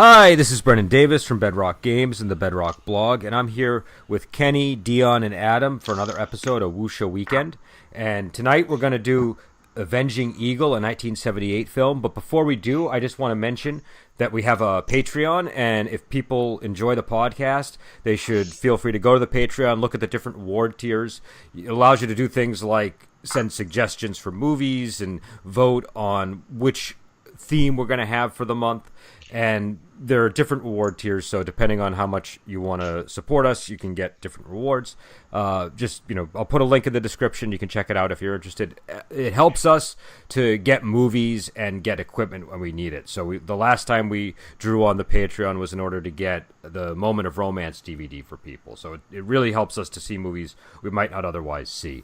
Hi, this is Brennan Davis from Bedrock Games and the Bedrock blog, and I'm here with Kenny, Dion, and Adam for another episode of Wuxia Weekend. And tonight we're going to do Avenging Eagle, a 1978 film. But before we do, I just want to mention that we have a Patreon, and if people enjoy the podcast, they should feel free to go to the Patreon, look at the different award tiers. It allows you to do things like send suggestions for movies and vote on which theme we're going to have for the month. And there are different reward tiers, so depending on how much you want to support us, you can get different rewards. I'll put a link in the description. You can check it out if you're interested. It helps us to get movies and get equipment when we need it. So the last time we drew on the Patreon was in order to get the Moment of Romance DVD for people. So it really helps us to see movies we might not otherwise see.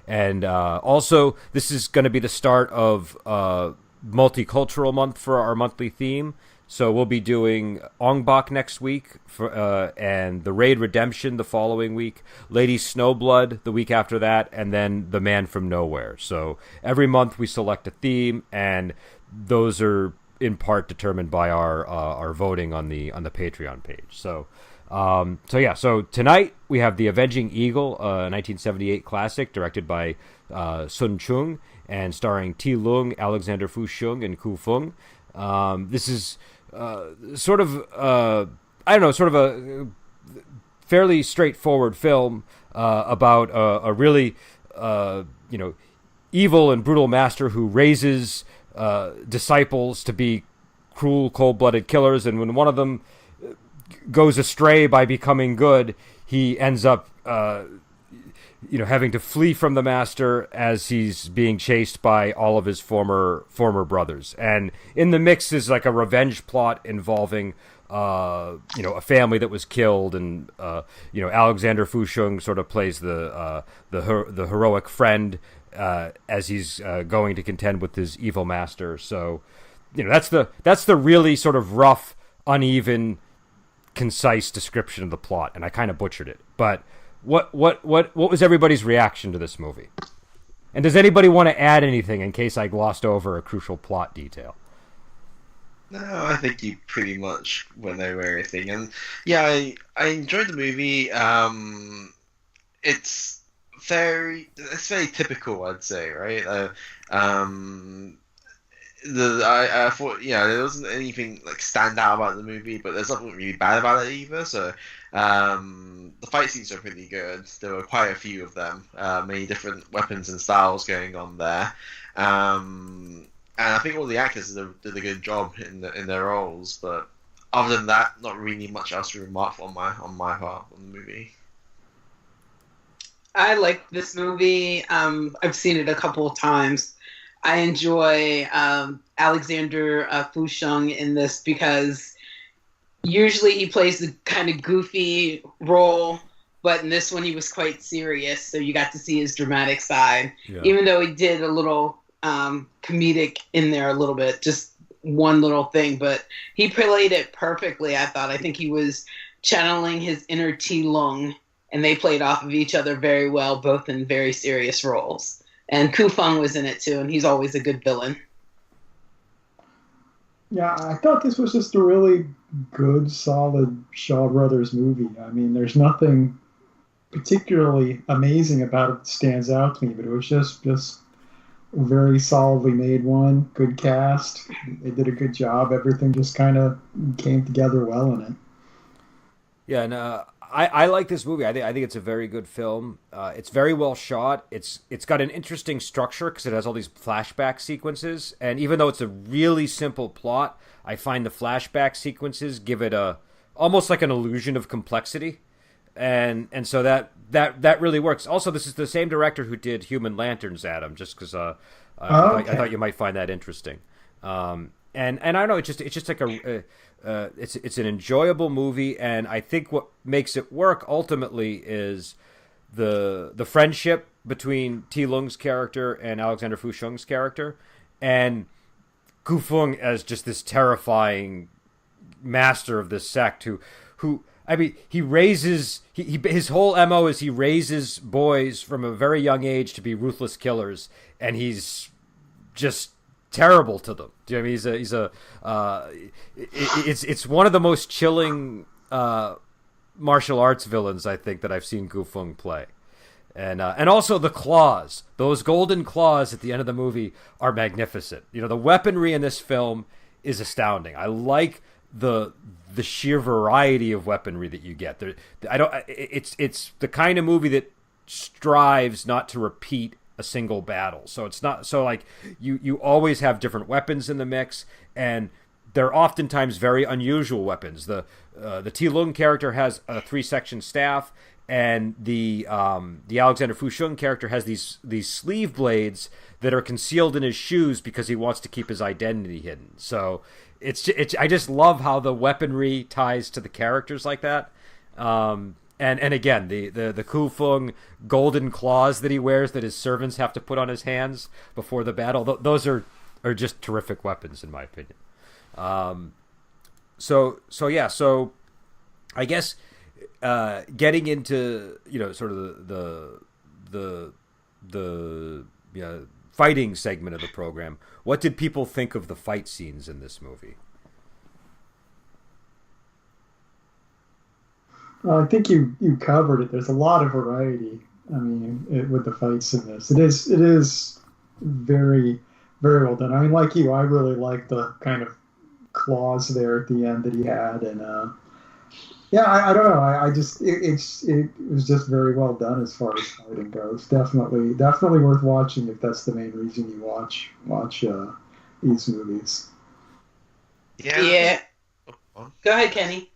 And also, this is going to be the start of Multicultural Month for our monthly theme. So we'll be doing Ong Bak next week, and The Raid Redemption the following week, Lady Snowblood the week after that, and then The Man from Nowhere. So every month we select a theme, and those are in part determined by our voting on the Patreon page. So tonight we have The Avenging Eagle, a 1978 classic directed by Sun Chung and starring Ti Lung, Alexander Fu Sheng, and Ku Feng. This is sort of a fairly straightforward film about a really evil and brutal master who raises disciples to be cruel, cold-blooded killers, and when one of them goes astray by becoming good, he ends up having to flee from the master as he's being chased by all of his former brothers. And in the mix is like a revenge plot involving a family that was killed, and Alexander Fu Sheng sort of plays the heroic friend as he's going to contend with his evil master. So that's the really sort of rough, uneven, concise description of the plot, and I kind of butchered it. But What was everybody's reaction to this movie? And does anybody want to add anything in case I glossed over a crucial plot detail? No, I think you pretty much went over everything. And yeah, I enjoyed the movie. It's very typical, I'd say, right? I thought, there wasn't anything like stand out about the movie, but there's nothing really bad about it either. So the fight scenes are pretty good. There were quite a few of them, many different weapons and styles going on there, and I think all the actors did a good job in their roles. But other than that, not really much else to remark on my part on the movie. I like this movie. I've seen it a couple of times. I enjoy Alexander Fu Sheng in this because usually he plays the kind of goofy role, but in this one he was quite serious, so you got to see his dramatic side. Yeah. Even though he did a little comedic in there a little bit, just one little thing, but he played it perfectly, I thought. I think he was channeling his inner Ti Lung, and they played off of each other very well, both in very serious roles. And Ku Feng was in it too, and he's always a good villain. Yeah, I thought this was just a really good, solid Shaw Brothers movie. I mean, there's nothing particularly amazing about it that stands out to me, but it was just a very solidly made one. Good cast. They did a good job. Everything just kind of came together well in it. Yeah, and I like this movie. I think it's a very good film. It's very well shot. It's got an interesting structure because it has all these flashback sequences. And even though it's a really simple plot, I find the flashback sequences give it almost like an illusion of complexity. And so that really works. Also, this is the same director who did Human Lanterns, Adam. Just because I thought you might find that interesting. And I don't know. It's just like it's an enjoyable movie, and I think what makes it work ultimately is the friendship between Ti Lung's character and Alexander Fu Sheng's character, and Ku Feng as just this terrifying master of this sect who I mean, his whole MO is he raises boys from a very young age to be ruthless killers, and he's just terrible to them. Do you know what I mean? It's one of the most chilling martial arts villains I think that I've seen Gu Feng play. And also the claws, those golden claws at the end of the movie are magnificent. You know, the weaponry in this film is astounding. I like the sheer variety of weaponry that you get. It's the kind of movie that strives not to repeat a single battle. So it's not so like you always have different weapons in the mix, and they're oftentimes very unusual weapons. The Ti Lung character has a 3-section staff. And the Alexander Fusheng character has these sleeve blades that are concealed in his shoes because he wants to keep his identity hidden. So I just love how the weaponry ties to the characters like that. And again, the Gu Feng golden claws that he wears that his servants have to put on his hands before the battle. Those are just terrific weapons in my opinion. So I guess. Getting into sort of the fighting segment of the program, what did people think of the fight scenes in this movie? Well, I think you covered it. There's a lot of variety. I mean, with the fights in this, it is very, very well done. I mean, like you, I really like the kind of claws there at the end that he had, and yeah, I don't know. I just it was just very well done as far as fighting goes. Definitely worth watching if that's the main reason you watch these movies. Yeah. Go ahead, Kenny.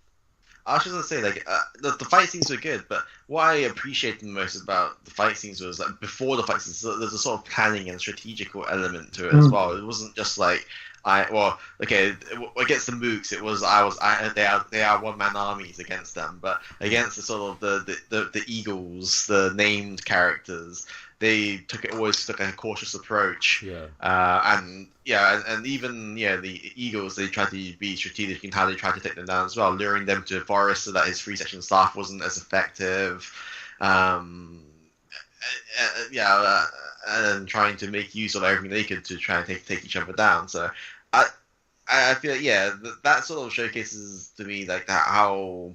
I was just gonna say, like, the fight scenes were good, but what I appreciated the most about the fight scenes was like before the fight scenes, there's a sort of planning and strategical element to it as well. It wasn't just like against the Mooks, it was they are one-man armies against them, but against the sort of the Eagles, the named characters, they always took a cautious approach. And even the Eagles, they tried to be strategic in how they tried to take them down as well, luring them to the forest so that his 3-section staff wasn't as effective. And trying to make use of everything they could to try and take each other down. So I feel like, that sort of showcases to me like how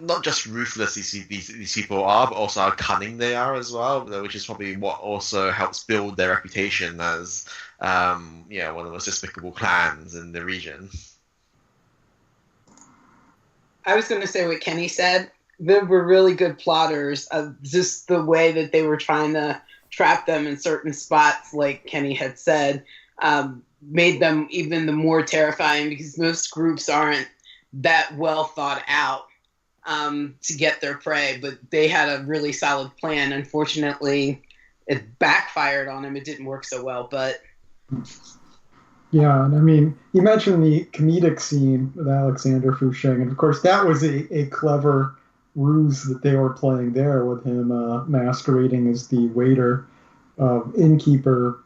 not just ruthless these people are, but also how cunning they are as well, which is probably what also helps build their reputation as one of the most despicable clans in the region. I was going to say what Kenny said. They were really good plotters of just the way that they were trying to trap them in certain spots, like Kenny had said, made them even the more terrifying because most groups aren't that well thought out to get their prey, but they had a really solid plan. Unfortunately, it backfired on them. It didn't work so well, but... Yeah, and I mean, you mentioned the comedic scene with Alexander Fusheng, and of course that was a clever ruse that they were playing there with him masquerading as the waiter, innkeeper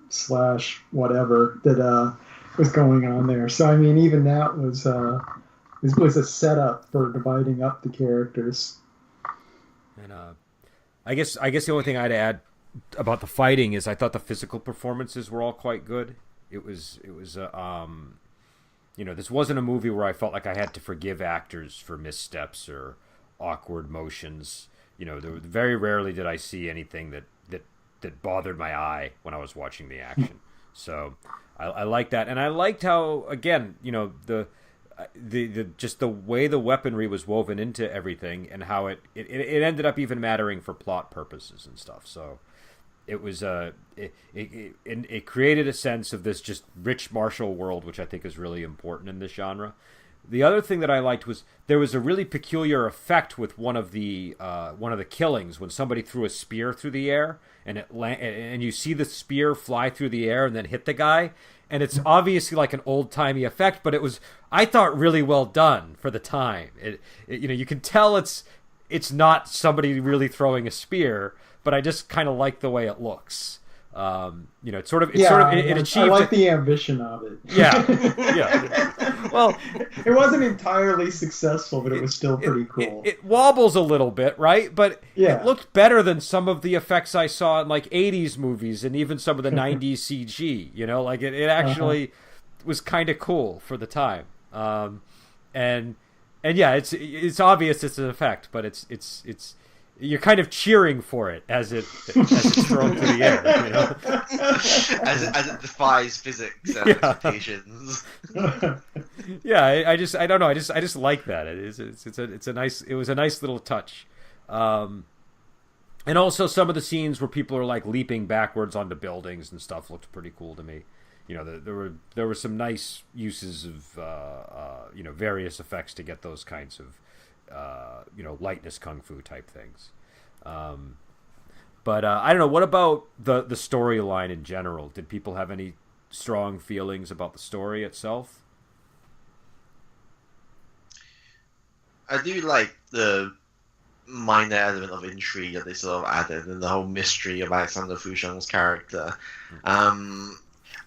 / whatever that was going on there. So I mean, even that was a setup for dividing up the characters. And I guess the only thing I'd add about the fighting is I thought the physical performances were all quite good. It was this wasn't a movie where I felt like I had to forgive actors for missteps or awkward motions. Very rarely did I see anything that bothered my eye when I was watching the action. So I like that, and I liked how, again, the just the way the weaponry was woven into everything, and how it ended up even mattering for plot purposes and stuff. So it was it created a sense of this just rich martial world, which I think is really important in this genre. The other thing that I liked was there was a really peculiar effect with one of the killings when somebody threw a spear through the air and you see the spear fly through the air and then hit the guy, and it's obviously like an old-timey effect, but it was, I thought, really well done for the time. You can tell it's not somebody really throwing a spear, but I just kind of like the way it looks. It's sort of it achieved. I like the ambition of it. Yeah, yeah. Well, it wasn't entirely successful, but it was still pretty cool. It wobbles a little bit, right? But it looked better than some of the effects I saw in like '80s movies and even some of the '90s CG. It actually was kind of cool for the time. And yeah, it's obvious it's an effect, but it's you're kind of cheering for it as it's thrown through the air, as it defies physics and expectations. Yeah, I don't know. I just like that. It was a nice little touch. And also some of the scenes where people are like leaping backwards onto buildings and stuff looked pretty cool to me. There were some nice uses of various effects to get those kinds of lightness kung fu type things. But I don't know. What about the storyline in general? Did people have any strong feelings about the story itself? I do like the minor element of intrigue that they sort of added, and the whole mystery of Alexander Fusheng's character.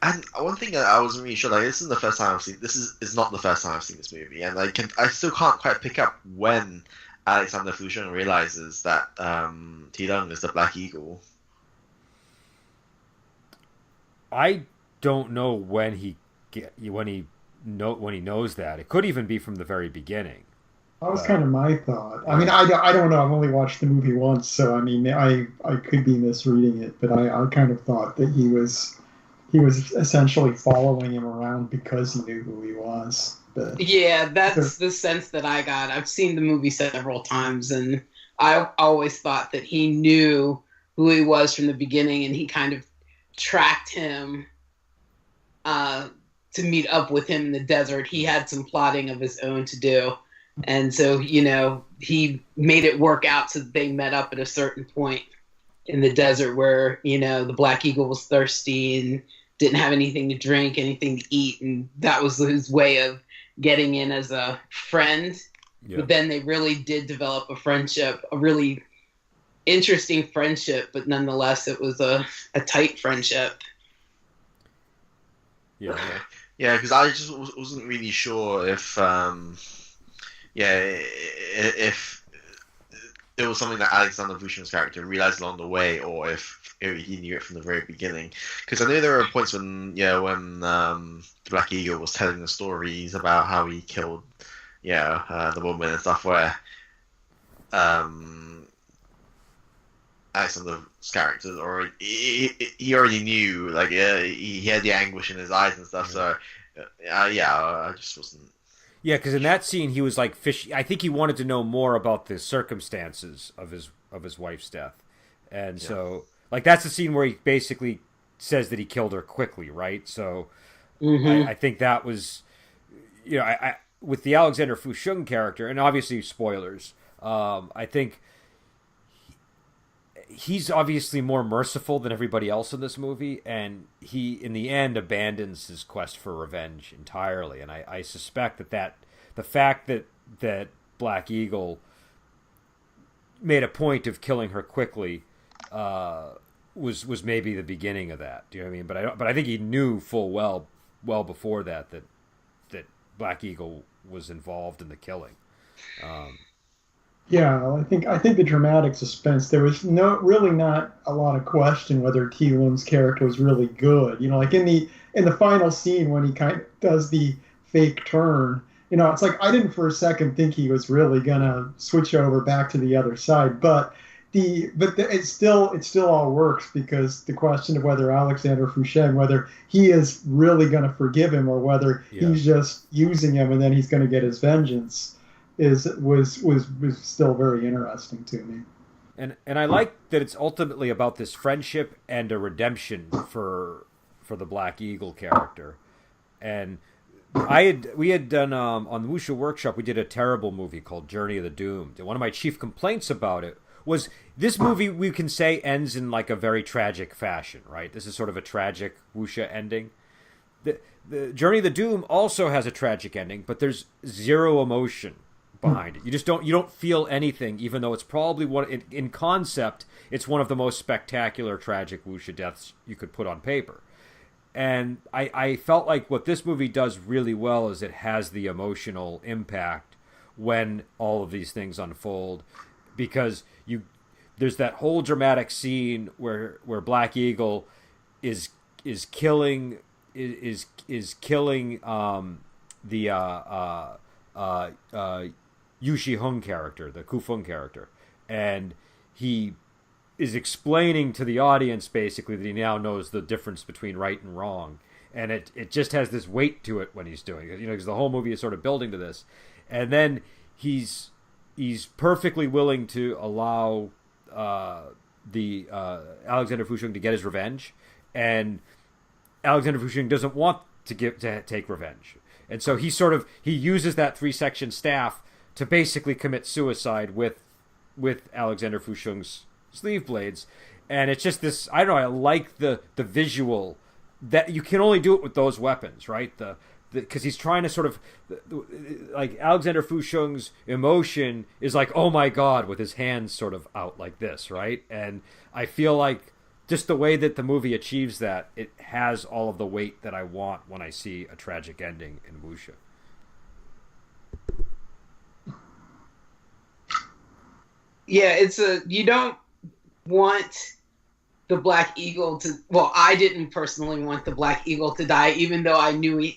And one thing I wasn't really sure, this isn't the first time I've seen this. Is not the first time I've seen this movie, and I still can't quite pick up when Alexander Fusheng realizes that Tilong is the Black Eagle. I don't know when he knows that. It could even be from the very beginning. That was kind of my thought. I mean, I don't know. I've only watched the movie once, so I mean, I could be misreading it, but I kind of thought that he was essentially following him around because he knew who he was. But, yeah, that's the sense that I got. I've seen the movie several times, and I always thought that he knew who he was from the beginning, and he kind of tracked him to meet up with him in the desert. He had some plotting of his own to do, and so, he made it work out so that they met up at a certain point in the desert where, the Black Eagle was thirsty and didn't have anything to drink, anything to eat, and that was his way of getting in as a friend. Yeah. But then they really did develop a friendship, a really interesting friendship, but nonetheless it was a tight friendship. Yeah. Okay. Yeah, because I just wasn't really sure if it was something that Alexander Vuchin's character realized along the way, or if he knew it from the very beginning. Because I know there were points when the Black Eagle was telling the stories about how he killed, the woman and stuff, where Alexander's character, or he already knew, he had the anguish in his eyes and stuff. So, I just wasn't. Yeah, because in that scene he was like fish. I think he wanted to know more about the circumstances of his wife's death, and so that's the scene where he basically says that he killed her quickly, right? So I think that was, I with the Alexander Fusheng character, and obviously spoilers. I think he's obviously more merciful than everybody else in this movie, and he, in the end, abandons his quest for revenge entirely. And I suspect that the fact that Black Eagle made a point of killing her quickly was maybe the beginning of that. Do you know what I mean? But I think he knew full well before that Black Eagle was involved in the killing. Yeah, I think the dramatic suspense, there was really not a lot of question whether T. Lum's character was really good. Like in the final scene when he kind of does the fake turn, it's like I didn't for a second think he was really gonna switch over back to the other side, but it still all works, because the question of whether Alexander Fusheng, whether he is really gonna forgive him or whether he's just using him and then he's gonna get his vengeance was still very interesting to me. And I like that it's ultimately about this friendship and a redemption for the Black Eagle character. And we had done on the Wuxia Workshop, we did a terrible movie called Journey of the Doomed. And one of my chief complaints about it was this movie, we can say, ends in like a very tragic fashion, right? This is sort of a tragic Wuxia ending. The Journey of the Doom also has a tragic ending, but there's zero emotion behind it. You don't feel anything, even though it's probably in concept, it's one of the most spectacular tragic wuxia deaths you could put on paper. And I felt like what this movie does really well is it has the emotional impact when all of these things unfold, because there's that whole dramatic scene where Black Eagle is killing the Yu Shi-hung character, the Kufeng character, and he is explaining to the audience basically that he now knows the difference between right and wrong, and it just has this weight to it when he's doing it, because the whole movie is sort of building to this, and then he's perfectly willing to allow the Alexander Fusheng to get his revenge, and Alexander Fusheng doesn't want to take revenge, and so he uses that 3-section staff to basically commit suicide with Alexander Fusheng's sleeve blades. And it's just this, I don't know, I like the visual that you can only do it with those weapons, right? Because he's trying to sort of, like, Alexander Fusheng's emotion is like, oh my god, with his hands sort of out like this, right? And I feel like just the way that the movie achieves that, it has all of the weight that I want when I see a tragic ending in wuxia. Yeah, you don't want the Black Eagle to, well, I didn't personally want the Black Eagle to die, even though I knew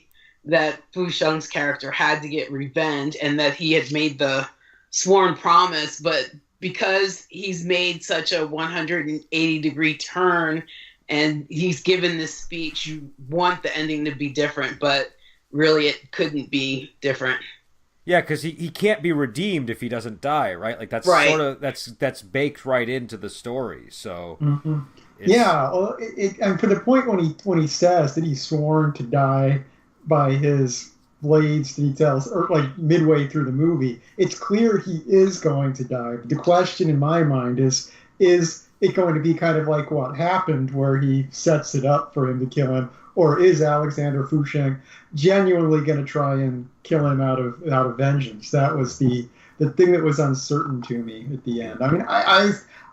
that Fu Sheng's character had to get revenge and that he had made the sworn promise, but because he's made such a 180-degree turn and he's given this speech, you want the ending to be different, but really it couldn't be different. Yeah, because he can't be redeemed if he doesn't die, right? Like that's right. Sort of that's baked right into the story. So yeah, well, and for the point when he says that he's sworn to die by his blades, that he tells, or like midway through the movie, it's clear he is going to die. But the question in my mind is it going to be kind of like what happened, where he sets it up for him to kill him? Or is Alexander Fusheng genuinely going to try and kill him out of vengeance? That was the thing that was uncertain to me at the end. I mean, I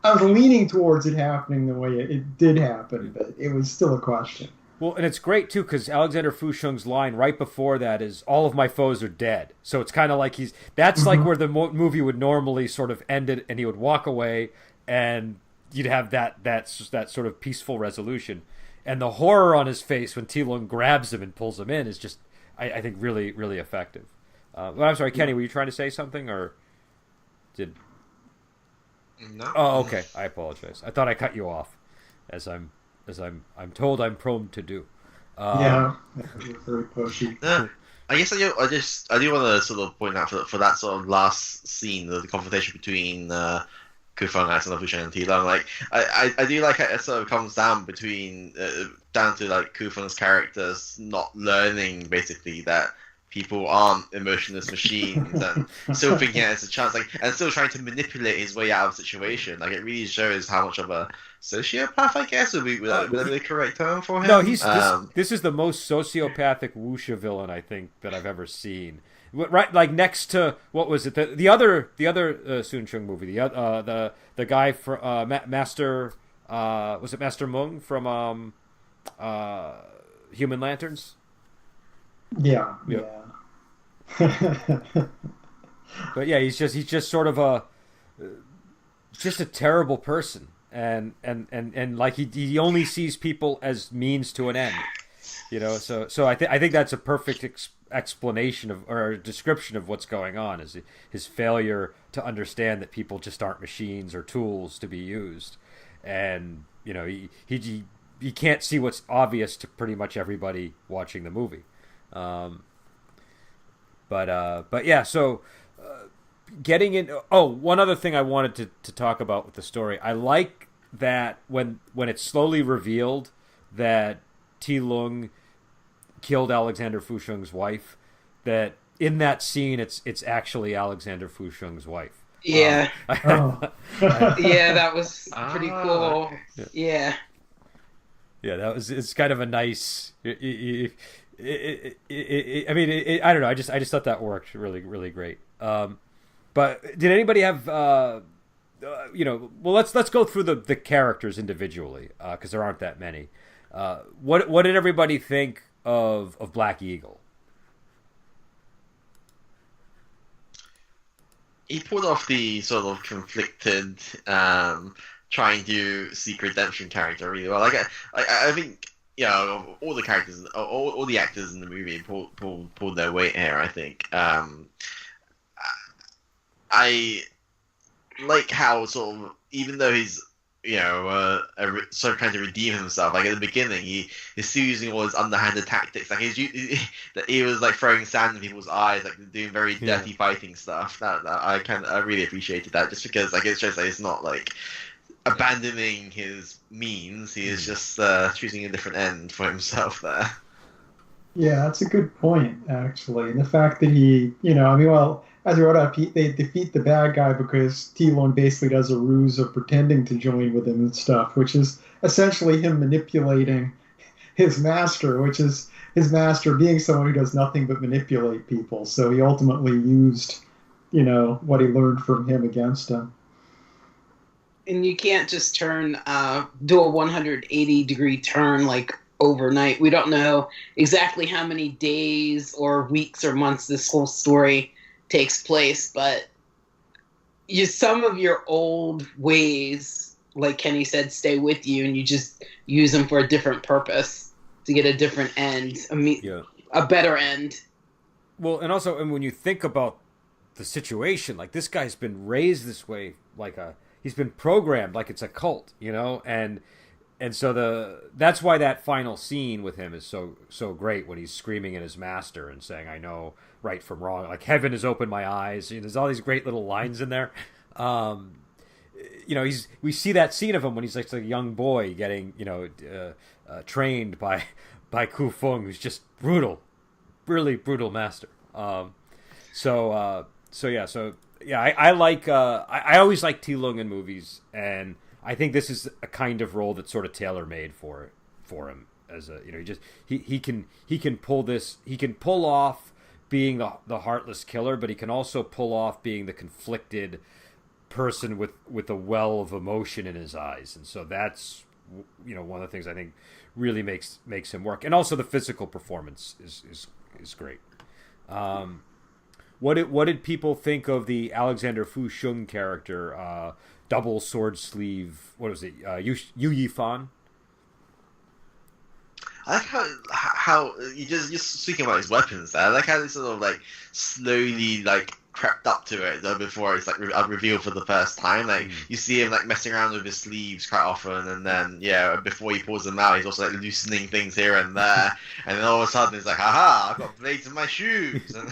was leaning towards it happening the way it did happen, but it was still a question. Well, and it's great, too, because Alexander Fusheng's line right before that is, all of my foes are dead. So it's kind of like that's like where the movie would normally sort of end it, and he would walk away, and you'd have that sort of peaceful resolution. And the horror on his face when T-Lung grabs him and pulls him in is just, I think, really, really effective. Well, I'm sorry, Kenny, were you trying to say something, or did? No. Oh, okay. I apologize. I thought I cut you off, as I'm told I'm prone to do. Yeah, very pushy. Yeah. I guess I do want to sort of point out for that sort of last scene, the confrontation between Kufeng, Alexander Fusheng, and T-Lung. Like I do like how it sort of comes down to like Kufeng's characters not learning basically that people aren't emotionless machines, and still thinking it's a chance, like, and still trying to manipulate his way out of the situation. Like, it really shows how much of a sociopath, I guess, would be the correct term for him. No, this is the most sociopathic wuxia villain I think that I've ever seen. Right, like next to, what was it? The other Sun Chung movie, the guy from Master, was it Master Mung from Human Lanterns? Yeah. But yeah, he's just sort of just a terrible person, and like he only sees people as means to an end, So I think that's a perfect explanation of, or description of what's going on, is his failure to understand that people just aren't machines or tools to be used, and he can't see what's obvious to pretty much everybody watching the movie. But yeah, so getting in. Oh, one other thing I wanted to talk about with the story. I like that when it's slowly revealed that T-Lung killed Alexander Fusheng's wife, that in that scene it's actually Alexander Fusheng's wife. Yeah. Yeah, that was pretty cool. Yeah. Yeah, it's kind of a nice. I mean, I don't know. I just thought that worked really, really great. But did anybody have well, let's go through the characters individually because there aren't that many. What did everybody think of Black Eagle? He pulled off the sort of conflicted, trying to seek redemption character really well. I think all the characters, all the actors in the movie pulled their weight here. I think. I like how sort of, even though he's sort of trying to redeem himself. Like at the beginning, he's using all his underhanded tactics. Like he was like throwing sand in people's eyes, like doing very dirty fighting stuff. That I really appreciated that, just because like it shows that he's not like abandoning his means. He is just choosing a different end for himself there. Yeah, that's a good point, actually. And the fact that he, as you wrote up, they defeat the bad guy because T-Lone basically does a ruse of pretending to join with him and stuff, which is essentially him manipulating his master, which is his master being someone who does nothing but manipulate people. So he ultimately used, what he learned from him against him. And you can't just do a 180-degree turn like overnight. We don't know exactly how many days or weeks or months this whole story takes place, but some of your old ways, like Kenny said, stay with you, and you just use them for a different purpose to get a different end, a better end. Well, and also, when you think about the situation, like this guy's been raised this way, he's been programmed like it's a cult, and so that's why that final scene with him is so great, when he's screaming at his master and saying, "I know right from wrong. Like heaven has opened my eyes." There's all these great little lines in there. We see that scene of him when he's like a young boy getting trained by Ku Feng, who's just brutal, really brutal master. I like I always like T-Lung in movies, and I think this is a kind of role that's sort of tailor-made for him. As he can pull this. He can pull off being the heartless killer, but he can also pull off being the conflicted person with a well of emotion in his eyes, and so that's one of the things I think really makes him work. And also the physical performance is great. What did people think of the Alexander Fu Sheng character? Double sword sleeve. What was it? Yu Yifan. I like how you just speaking about his weapons. I like how they sort of like slowly like crept up to it though before it's like revealed for the first time. Like you see him like messing around with his sleeves quite often, and then before he pulls them out, he's also like loosening things here and there, and then all of a sudden it's like, haha, I've got blades in my shoes. And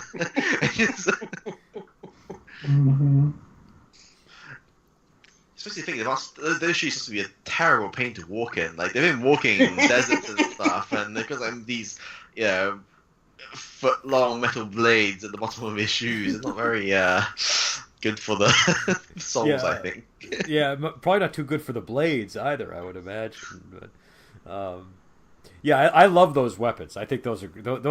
mm-hmm. Especially thinking those shoes supposed to be a terrible pain to walk in. Like they've been walking in deserts and stuff, and they've got like these foot-long metal blades at the bottom of his shoes. It's not very good for the soles, I think. Probably not too good for the blades either, I would imagine. But I love those weapons. I think those are. I don't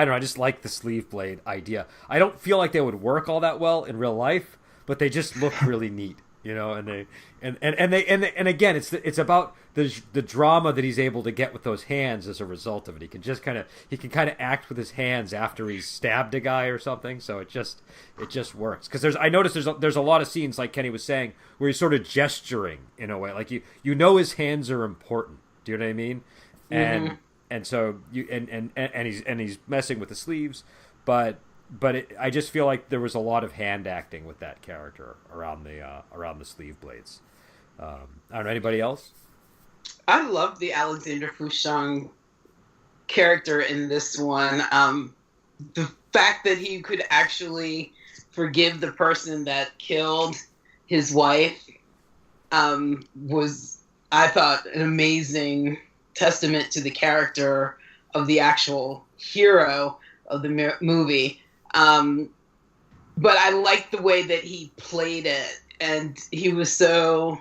know. I just like the sleeve blade idea. I don't feel like they would work all that well in real life, but they just look really neat, and they and again, it's about the drama that he's able to get with those hands as a result of it. He can kind of act with his hands after he's stabbed a guy or something. So it just works, because I noticed there's a lot of scenes, like Kenny was saying, where he's sort of gesturing in a way, like his hands are important. Do you know what I mean? Mm-hmm. And so he's messing with the sleeves, but I just feel like there was a lot of hand acting with that character around the sleeve blades. I don't know, anybody else? I love the Alexander Fu Sheng character in this one. The fact that he could actually forgive the person that killed his wife was, I thought, an amazing testament to the character of the actual hero of the movie. But I liked the way that he played it, and he was so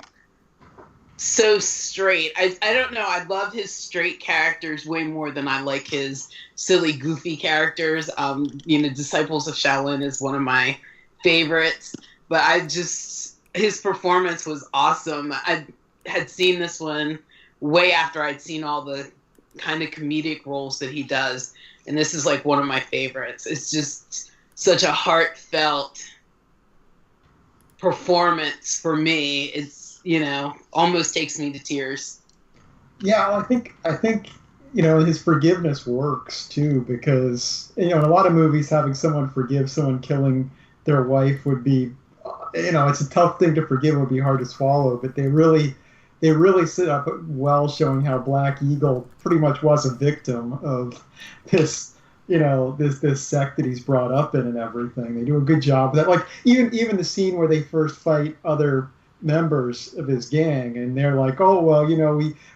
so straight. I don't know. I love his straight characters way more than I like his silly, goofy characters. Disciples of Shaolin is one of my favorites, but his performance was awesome. I had seen this one way after I'd seen all the kind of comedic roles that he does, and this is like one of my favorites. It's just such a heartfelt performance for me. It's almost takes me to tears. Yeah, I think his forgiveness works too, because in a lot of movies, having someone forgive someone killing their wife would be, it's a tough thing to forgive. It would be hard to swallow. But they really set up well, showing how Black Eagle pretty much was a victim of this, this sect that he's brought up in and everything. They do a good job of that. Like even the scene where they first fight other members of his gang, and they're like, oh well,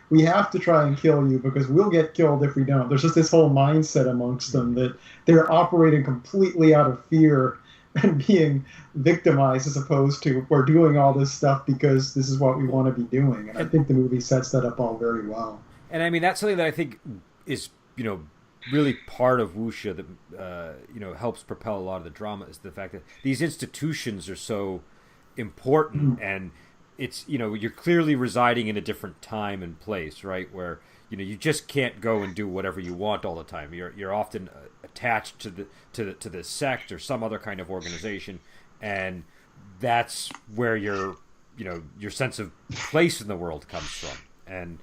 we have to try and kill you because we'll get killed if we don't. There's just this whole mindset amongst them that they're operating completely out of fear and being victimized, as opposed to we're doing all this stuff because this is what we want to be doing. And I think the movie sets that up all very well. And I mean, that's something that I think is really part of wuxia that helps propel a lot of the drama, is the fact that these institutions are so important, and it's you're clearly residing in a different time and place, right, where you just can't go and do whatever you want all the time. You're often attached to the sect or some other kind of organization, and that's where your sense of place in the world comes from. And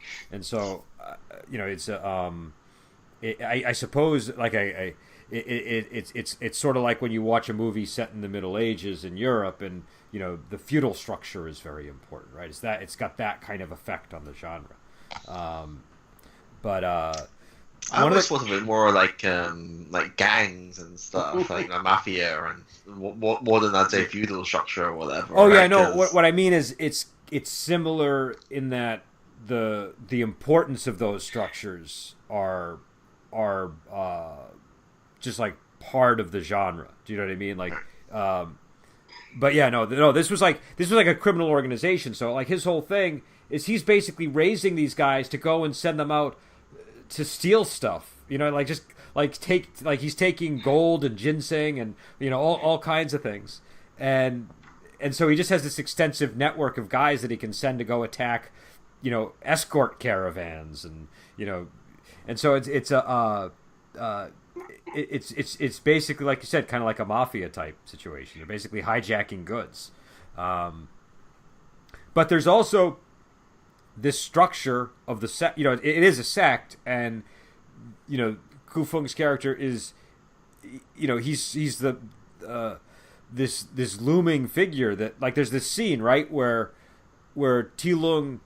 so it's I suppose like it's sort of like when you watch a movie set in the Middle Ages in Europe, and the feudal structure is very important, right? It's got that kind of effect on the genre. I always thought of it more like gangs and stuff, like the mafia, and more than I'd say feudal structure or whatever. Oh yeah, no. What I mean is it's similar in that the importance of those structures are just like part of the genre. Do you know what I mean? Like, but yeah, no. This was like a criminal organization. So like his whole thing is he's basically raising these guys to go and send them out to steal stuff. He's taking gold and ginseng and all kinds of things, and so he just has this extensive network of guys that he can send to go attack, escort caravans, and and so it's basically, like you said, kind of like a mafia type situation. You're basically hijacking goods, but there's also this structure of the sect. It is a sect, and Ku Feng's character is, he's the this looming figure that, like, there's this scene, right, where Ti Lung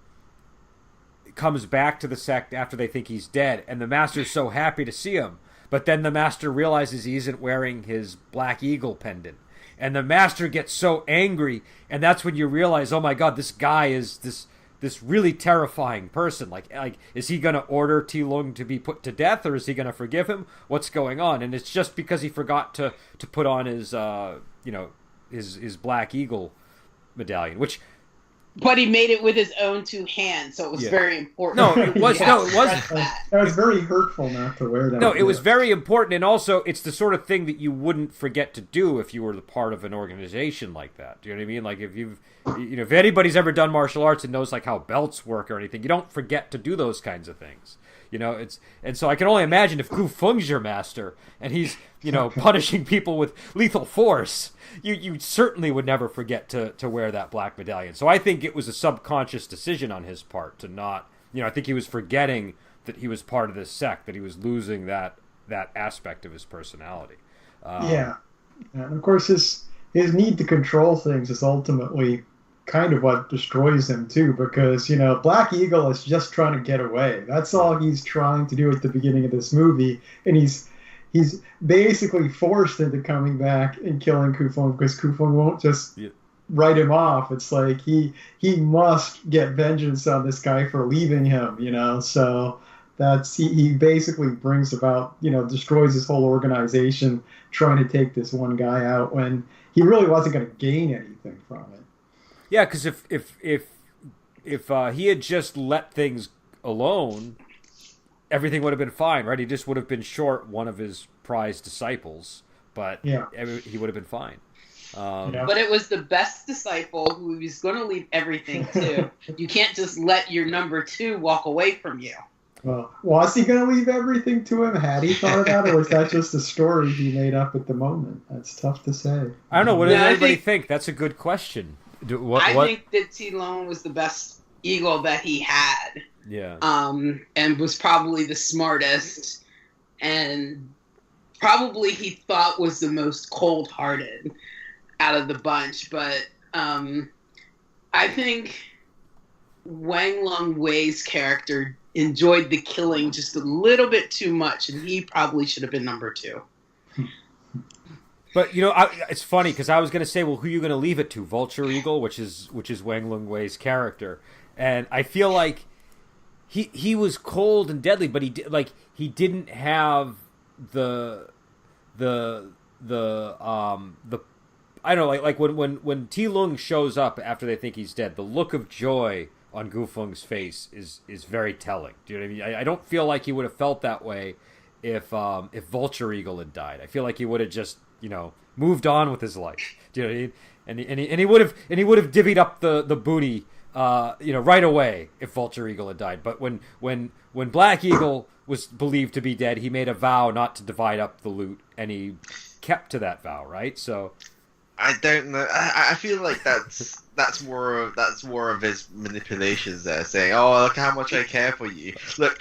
comes back to the sect after they think he's dead, and the master's so happy to see him, but then the master realizes he isn't wearing his Black Eagle pendant, and the master gets so angry, and that's when you realize, oh my god, this guy is this really terrifying person. Like is he going to order Ti Lung to be put to death, or is he going to forgive him? What's going on? And it's just because he forgot to put on his his Black Eagle medallion, which. But he made it with his own two hands, so it was very important. No, it was that was very hurtful not to wear that. No, it was very important, and also it's the sort of thing that you wouldn't forget to do if you were the part of an organization like that. Do you know what I mean? Like if anybody's ever done martial arts and knows like how belts work or anything, you don't forget to do those kinds of things. And so I can only imagine if Ku Feng's your master and he's punishing people with lethal force, you certainly would never forget to wear that black medallion. So I think it was a subconscious decision on his part to not. I think he was forgetting that he was part of this sect, that he was losing that aspect of his personality. And of course his need to control things is ultimately kind of what destroys him too, because Black Eagle is just trying to get away. That's all he's trying to do at the beginning of this movie, and he's basically forced into coming back and killing Ku Feng because Ku Feng won't just write him off. It's like he must get vengeance on this guy for leaving him, so that's he basically brings about, destroys his whole organization trying to take this one guy out when he really wasn't going to gain anything from it. Yeah, because if if he had just let things alone, everything would have been fine, right? He just would have been short one of his prized disciples, but he would have been fine. But it was the best disciple who he was going to leave everything to. You can't just let your number 2 walk away from you. Well, was he going to leave everything to him? Had he thought of that, or was that just a story he made up at the moment? That's tough to say. I don't know. What does everybody think? That's a good question. I think that T-Lone was the best eagle that he had. Yeah. And was probably the smartest, and probably he thought was the most cold-hearted out of the bunch. But I think Wang Lung Wei's character enjoyed the killing just a little bit too much, and he probably should have been number 2. But it's funny because I was going to say, well, who are you going to leave it to? Vulture Eagle, which is Wang Lung Wei's character, and I feel like he was cold and deadly, but he didn't have the I don't know, like when T Lung shows up after they think he's dead, the look of joy on Gu Feng's face is very telling. Do you know what I mean? I don't feel like he would have felt that way if Vulture Eagle had died. I feel like he would have just moved on with his life. Do you know what I mean? And he would have divvied up the booty right away if Vulture Eagle had died. But when Black Eagle was believed to be dead, he made a vow not to divide up the loot, and he kept to that vow, right? So I don't know. I feel like that's more of his manipulations there, saying, "Oh, look how much I care for you. Look."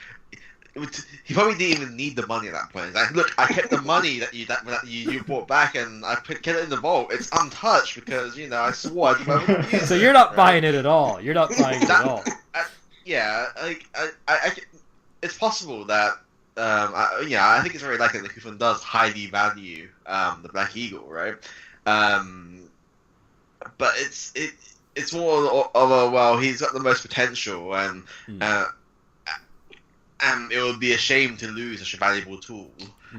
He probably didn't even need the money at that point. He's like, look, I kept the money that you brought back, and I kept it in the vault. It's untouched because I swore I'd never use it. So you're not buying it at all. You're not buying it at all. It's possible that I think it's very likely that Kufun does highly value the Black Eagle, right? But it's more of he's got the most potential, and it would be a shame to lose such a valuable tool,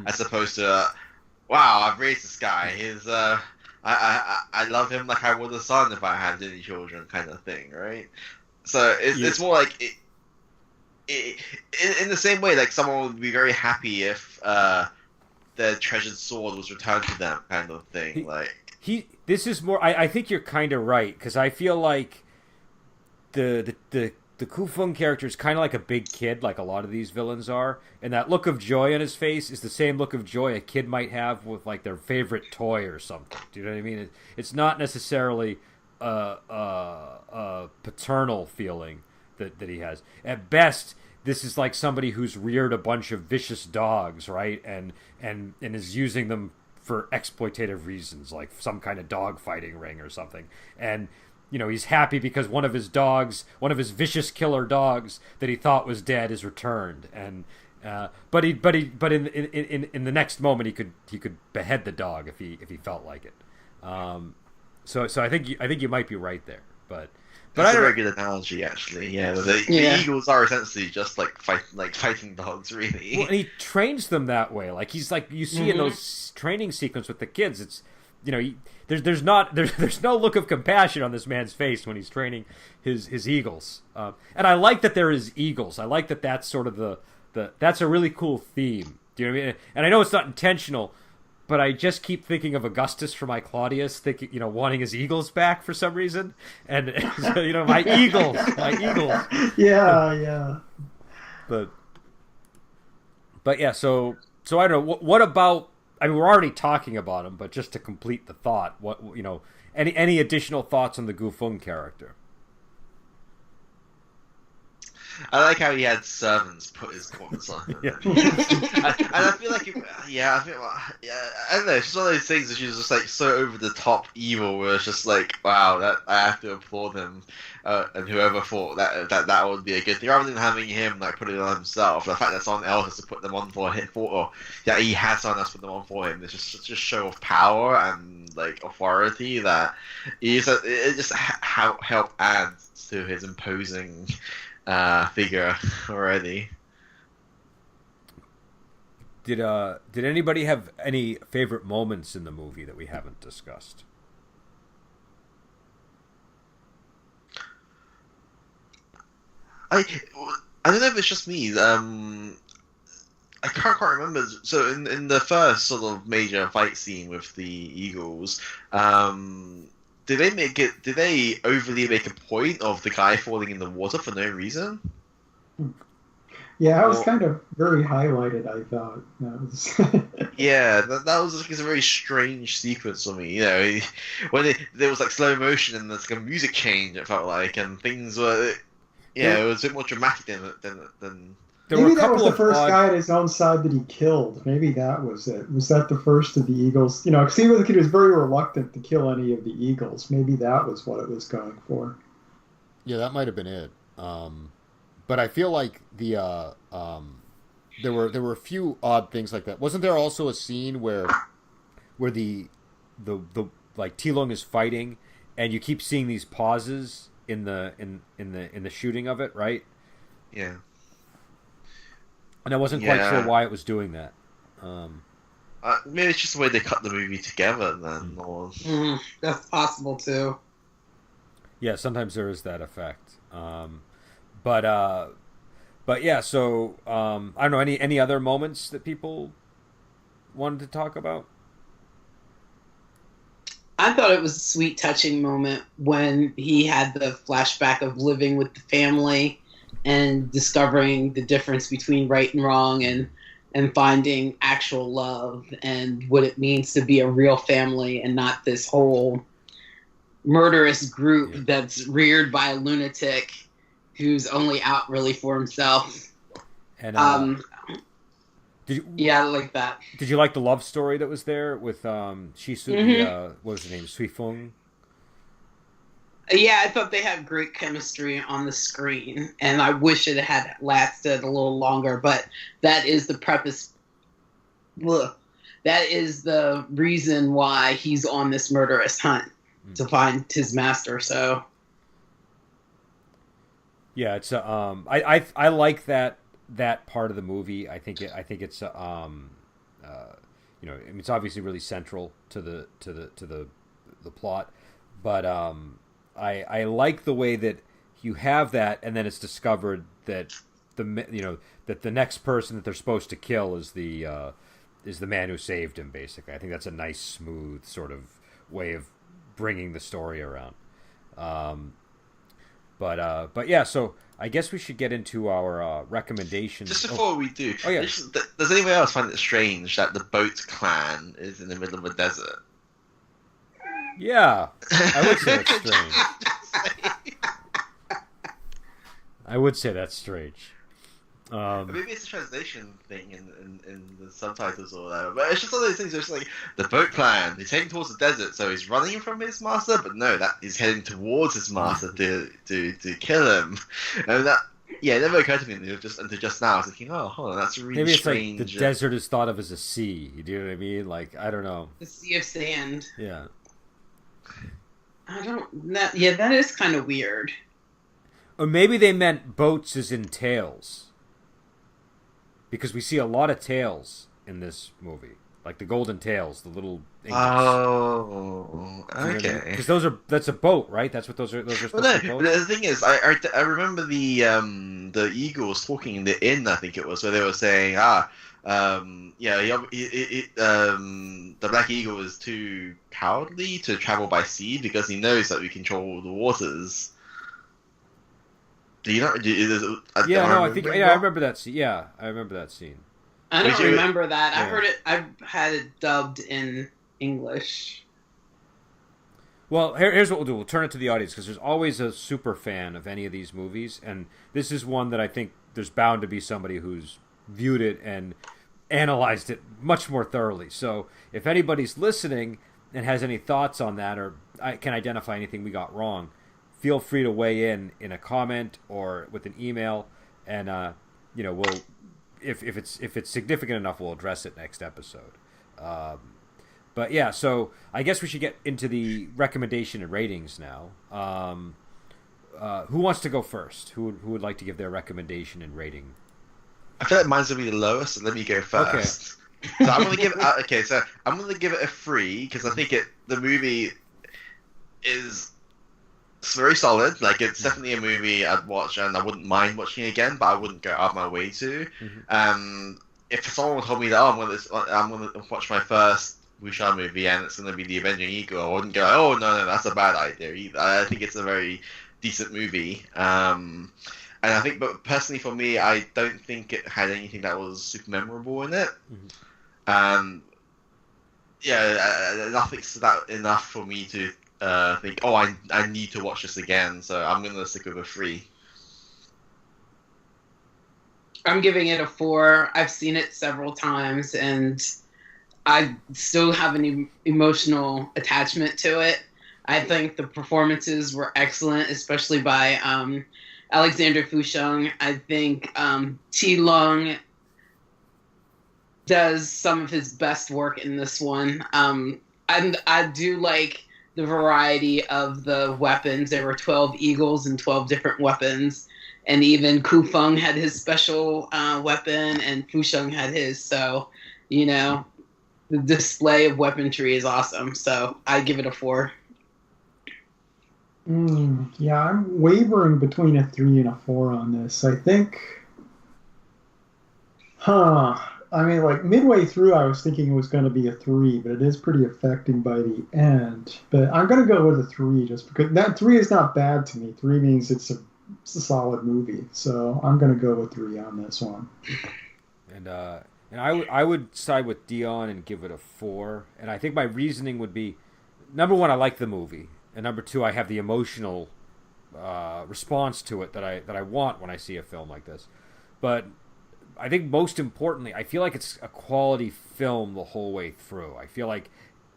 as opposed to, wow, I've raised this guy. He's I love him like I would a son if I had any children, kind of thing, right? So it's more like in the same way, like someone would be very happy if their treasured sword was returned to them, kind of thing. This is more. I think you're kind of right, because I feel like the Kufeng character is kind of like a big kid, like a lot of these villains are, and that look of joy on his face is the same look of joy a kid might have with like their favorite toy or something. Do you know what I mean? It's not necessarily a paternal feeling that he has. At best, this is like somebody who's reared a bunch of vicious dogs, right, and is using them for exploitative reasons, like some kind of dog fighting ring or something, and he's happy because one of his vicious killer dogs that he thought was dead is returned, and but in the next moment he could behead the dog if he felt like it. So I think you might be right there, but that's a very good analogy, actually. Yeah, the eagles are essentially just like fighting dogs, really. Well, and he trains them that way. Like he's like you see in those training sequence with the kids. It's there's no look of compassion on this man's face when he's training his eagles. And I like that there is eagles. I like that that's sort of that's a really cool theme. Do you know what I mean? And I know it's not intentional, but I just keep thinking of Augustus from my Claudius, thinking, wanting his eagles back for some reason, and my eagles. Yeah. But yeah, so I don't know. What about? I mean, we're already talking about him, but just to complete the thought, any additional thoughts on the Gu Feng character? I like how he had servants put his corpse on him. Yeah. And I feel like, I don't know, it's just one of those things that she's just like so over the top evil, where it's just like, wow, that I have to applaud him, and whoever thought that would be a good thing, rather than having him like put it on himself. The fact that someone else has to put them on for him, or that he has someone else put them on for him, it's just such a show of power and like authority that it just helped add to his imposing figure already. Did anybody have any favorite moments in the movie that we haven't discussed? I I don't know if it's just me. I can't quite remember. So in the first sort of major fight scene with the Eagles, did they make it? Did they overly make a point of the guy falling in the water for no reason? Yeah, that was kind of very highlighted, I thought. That was Yeah, that was like a very strange sequence for me. You know, when there was like slow motion and there's like a music change. It felt like, and things were, yeah, it was a bit more dramatic than. There were Maybe a that was couple the of first odd- guy at his own side that he killed. Maybe that was it. Was that the first of the Eagles? You know, because he was very reluctant to kill any of the Eagles. Maybe that was what it was going for. Yeah, that might have been it. But I feel like there were a few odd things like that. Wasn't there also a scene where the like T-Lung is fighting, and you keep seeing these pauses in the shooting of it, right? Yeah. And I wasn't quite Yeah. sure why it was doing that. Maybe it's just the way they cut the movie together then, or That's possible too. Yeah, sometimes there is that effect. But yeah. So I don't know any other moments that people wanted to talk about. I thought it was a sweet, touching moment when he had the flashback of living with the family and discovering the difference between right and wrong, and finding actual love and what it means to be a real family and not this whole murderous group that's reared by a lunatic who's only out really for himself. And yeah, I like that. Did you like the love story that was there with Shisu? What was her name? Sui Fung. Yeah, I thought they had great chemistry on the screen, and I wish it had lasted a little longer, but that is the preface. Ugh. That is the reason why he's on this murderous hunt, to find his master, so... Yeah, it's I like that part of the movie. I think it's you know, it's obviously really central to the plot, but I like the way that you have that, and then it's discovered that the next person that they're supposed to kill is the man who saved him. Basically, I think that's a nice, smooth sort of way of bringing the story around. But yeah, so I guess we should get into our recommendations. just before we do. Oh, yeah. Does anyone else find it strange that the boat clan is in the middle of a desert? Yeah, I would say that's strange. I would say that's strange. Maybe it's a translation thing in the subtitles or whatever. But it's just one of those things where it's like, the boat clan, he's heading towards the desert, so he's running from his master, but no, that he's heading towards his master to kill him. And that, yeah, it never occurred to me until just now. I was thinking, oh, hold on, that's a really Maybe it's strange... like the desert is thought of as a sea. You know what I mean? Like, I don't know. The Sea of Sand. Yeah. That is kind of weird. Or maybe they meant boats as in tails. Because we see a lot of tails in this movie. Like the golden tails, the little angels. Oh, okay. Because that's a boat, right? That's what those are supposed Well, to be no, boats? the thing is, I remember the Eagles talking in the inn, I think it was, where they were saying, the Black Eagle is too cowardly to travel by sea because he knows that we control the waters. Do you not? I remember that scene. Yeah, I remember that scene. I don't remember that. Yeah. I heard it. I've had it dubbed in English. Well, here's what we'll do. We'll turn it to the audience because there's always a super fan of any of these movies, and this is one that I think there's bound to be somebody who's viewed it and analyzed it much more thoroughly. So if anybody's listening and has any thoughts on that, or I can identify anything we got wrong, feel free to weigh in a comment or with an email, and we'll if it's significant enough, we'll address it next episode. But yeah, so I guess we should get into the recommendation and ratings now. Who wants to go first? Who would like to give their recommendation and rating? I feel like mine's gonna be the lowest, so let me go first. Okay. So I'm gonna give it a 3 because I think the movie is It's very solid. Like, it's definitely a movie I'd watch, and I wouldn't mind watching again, but I wouldn't go out of my way to. If someone told me that, I'm gonna watch my first Wuxia movie and it's gonna be the Avenging Eagle, I wouldn't go, oh no, that's a bad idea either. I think it's a very decent movie. And I think, but personally for me, I don't think it had anything that was super memorable in it. Nothing stood out enough for me to think, oh, I need to watch this again. So I'm gonna stick with a 3. I'm giving it a 4. I've seen it several times, and I still have an emotional attachment to it. I think the performances were excellent, especially by Alexander Fusheng. I think T. Lung does some of his best work in this one. I do like the variety of the weapons. There were 12 eagles and 12 different weapons. And even Ku Feng had his special weapon, and Fusheng had his. So, the display of weaponry is awesome. So I give it a 4. Yeah, I'm wavering between a 3 and a 4 on this. I think, I mean, like midway through, I was thinking it was going to be a 3, but it is pretty affecting by the end. But I'm going to go with a 3 just because that 3 is not bad to me. 3 means it's a solid movie, so I'm going to go with 3 on this one. And I would side with Dion and give it a 4. And I think my reasoning would be, number 1, I like the movie, and number 2, I have the emotional response to it that I want when I see a film like this. But I think most importantly, I feel like it's a quality film the whole way through. I feel like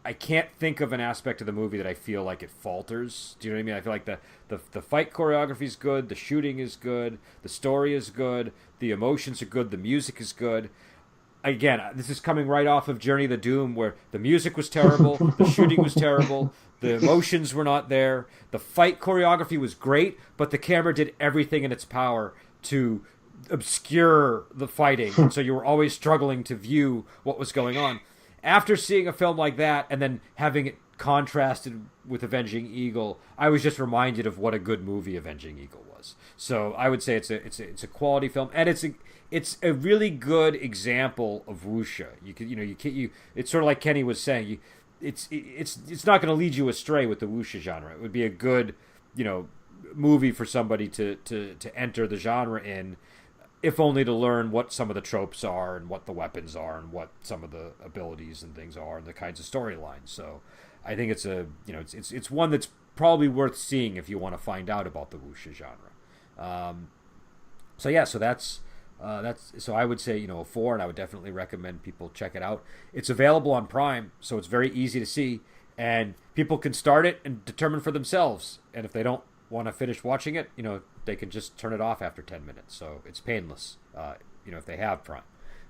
I can't think of an aspect of the movie that I feel like it falters. Do you know what I mean? I feel like the fight choreography is good, the shooting is good, the story is good, the emotions are good, the music is good. Again, this is coming right off of Journey to Doom, where the music was terrible, the shooting was terrible, the emotions were not there, the fight choreography was great, but the camera did everything in its power to obscure the fighting, and so you were always struggling to view what was going on. After seeing a film like that and then having it contrasted with Avenging Eagle, I was just reminded of what a good movie Avenging Eagle was. So I would say it's a quality film, and it's a really good example of wuxia. It's sort of like Kenny was saying. It's not going to lead you astray with the wuxia genre. It would be a good movie for somebody to enter the genre in, if only to learn what some of the tropes are and what the weapons are and what some of the abilities and things are and the kinds of storylines. So I think it's it's one that's probably worth seeing if you want to find out about the wuxia genre. So I would say a 4, and I would definitely recommend people check it out. It's available on Prime, so it's very easy to see, and people can start it and determine for themselves. And if they don't want to finish watching it, they can just turn it off after 10 minutes. So it's painless, if they have Prime.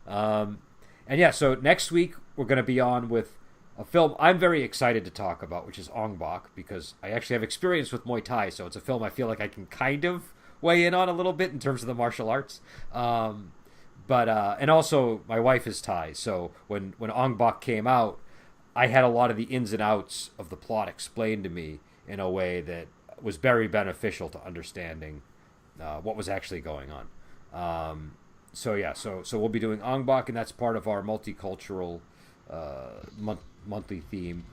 So next week we're going to be on with a film I'm very excited to talk about, which is Ong Bak, because I actually have experience with Muay Thai, so it's a film I feel like I can kind of weigh in on a little bit in terms of the martial arts. And also my wife is Thai, so when Ong Bak came out, I had a lot of the ins and outs of the plot explained to me in a way that was very beneficial to understanding what was actually going on. So we'll be doing Ong Bak, and that's part of our multicultural monthly theme.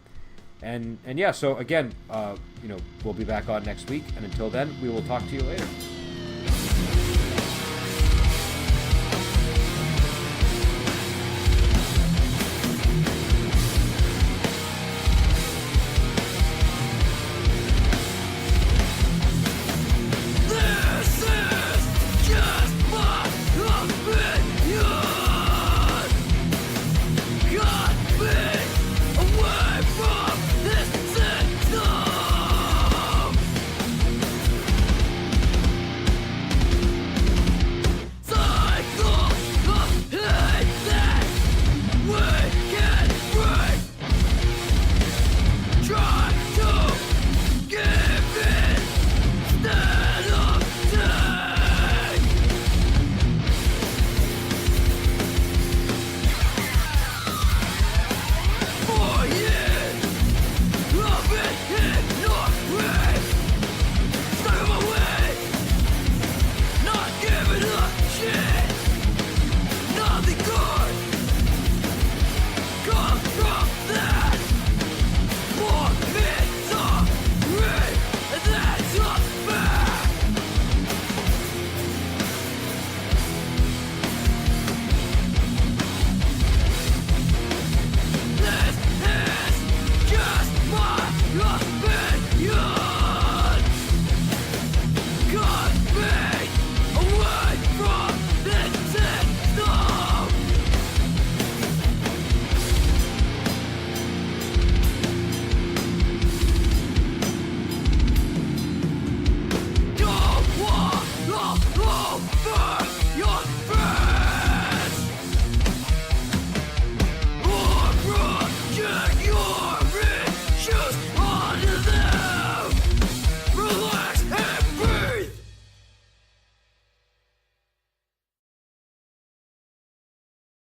So again, we'll be back on next week, and until then, we will talk to you later.